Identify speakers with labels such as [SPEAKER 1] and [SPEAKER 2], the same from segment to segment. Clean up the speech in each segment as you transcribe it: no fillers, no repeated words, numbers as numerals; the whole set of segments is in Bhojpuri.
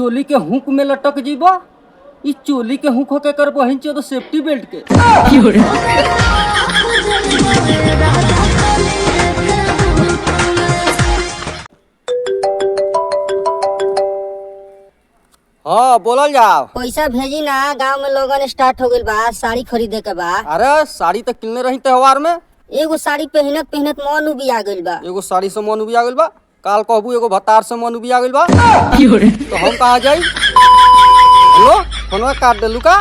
[SPEAKER 1] चोली के हुक में लटक जीबो। ई चोली के हुक होके कर बहिन चो तो सेफ्टी बेल्ट के। हाँ बोलल जाओ।
[SPEAKER 2] पैसा भेजी ना, गांव में लोगन स्टार्ट हो गइल बा, साड़ी खरीदे के बा।
[SPEAKER 1] अरे साड़ी तो किनले रही त्योहार में।
[SPEAKER 2] एगो साड़ी पहनत पहनत मन उबिया गइल बा।
[SPEAKER 1] एगो साड़ी से मन उबिया गइल बा। काल कहबू एगो भतार से मन उबिया गइल बा। तो हम कहाँ जाई? हेलो फोनवा काट देलू का?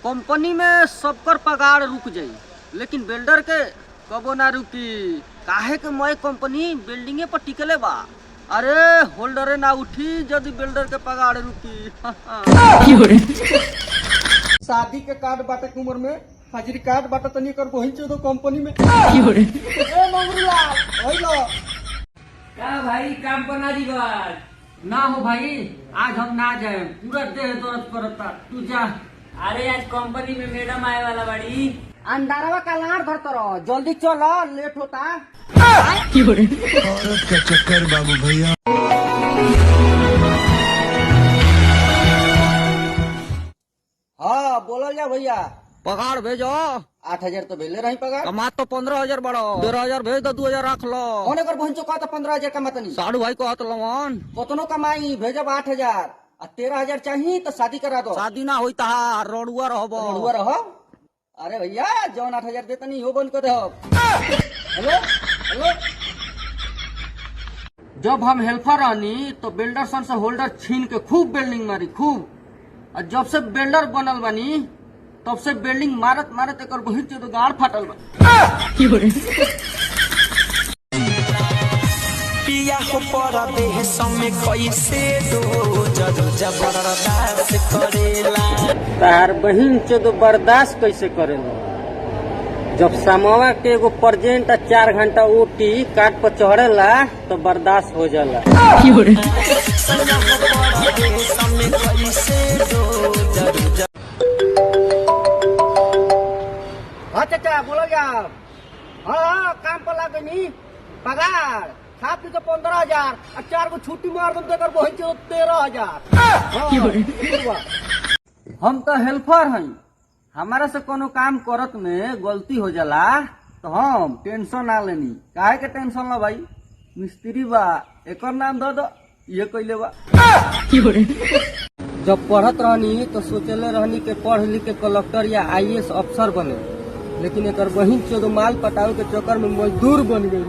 [SPEAKER 1] कंपनी में सबकर पगार रुक जाई, लेकिन बिल्डर के कबो ना रुकी। काहे के मैं कंपनी बिल्डिंगे पर टिकले बा। अरे होल्डरे ना उठी यदि बिल्डर के पगार रुकी। शादी के कार्ड बाटे उम्र में, हाजिरी कार्ड बाटे तनी कर बहिन चो कंपनी में। ए मंगरूलाल होइलो
[SPEAKER 3] क्या भाई काम पर ना दीवार
[SPEAKER 1] ना हो भाई, आज हम ना जाए, पूरा देह दर्द करता। तू जा।
[SPEAKER 3] अरे आज कंपनी में मैडम आए वाला बड़ी।
[SPEAKER 1] अंधारवा का लाड़ धरत रहो, जल्दी चलो लेट होता।
[SPEAKER 4] औरत का चक्कर बाबू भैया।
[SPEAKER 1] हाँ बोलो जा भैया। पगार भेजो। 8,000 तो भेले रही पगार। कमा तो 15,000 बड़ो। 13,000 भेज दो, 2,000 रख लो। होने कर बहन चुका तो 15,000 कमाता नहीं। साड़ू भाई को हाथ लवन कतनो कमाई भेजब 8,000 और 13,000 चाहिए तो शादी करा दो। शादी ना होई ता रोडुआ रहबो। रोडुआ रहो। अरे भैया जौन 8,000 देता नहीं हो बंद कर दो। Hello hello. जब हम हेल्पर रहनी तो बिल्डर सन से होल्डर छीन के खूब बिल्डिंग मारी खूब। और जब से बिल्डर बनल बनी तब से बिल्डिंग मारत मारत एक बहुत तो गाड़ फाटल बा।
[SPEAKER 5] पिया हो पर देह समय कैसे दो जबरदस्त करेला।
[SPEAKER 1] तार बहिन चो बर्दाश्त कैसे करेला? जब सामवा के एगो प्रेजेंट 4 घंटा ओटी काट पर चढ़ेला तो बर्दाश्त हो जाला। हाँ चाचा बोलो जाओ। हाँ काम पर लागे नी पगार खा पी के 15,000 और 4 गो छुट्टी मार दम देकर बहन चो 13,000। हम तो हेल्पर हई, हमारा से कोनो काम करत में गलती हो जाला तो हम टेंशन ना लेनी। काहे के टेंशन ला भाई? मिस्त्री बा एकर नाम दो दो ये कइले बा। जब पढ़त रहनी तो सोचले रहनी के पढ़ लिख के कलेक्टर या IAS अफसर बने, लेकिन एकर बहिन चो माल पटावे के चक्कर में मजदूर बन गई।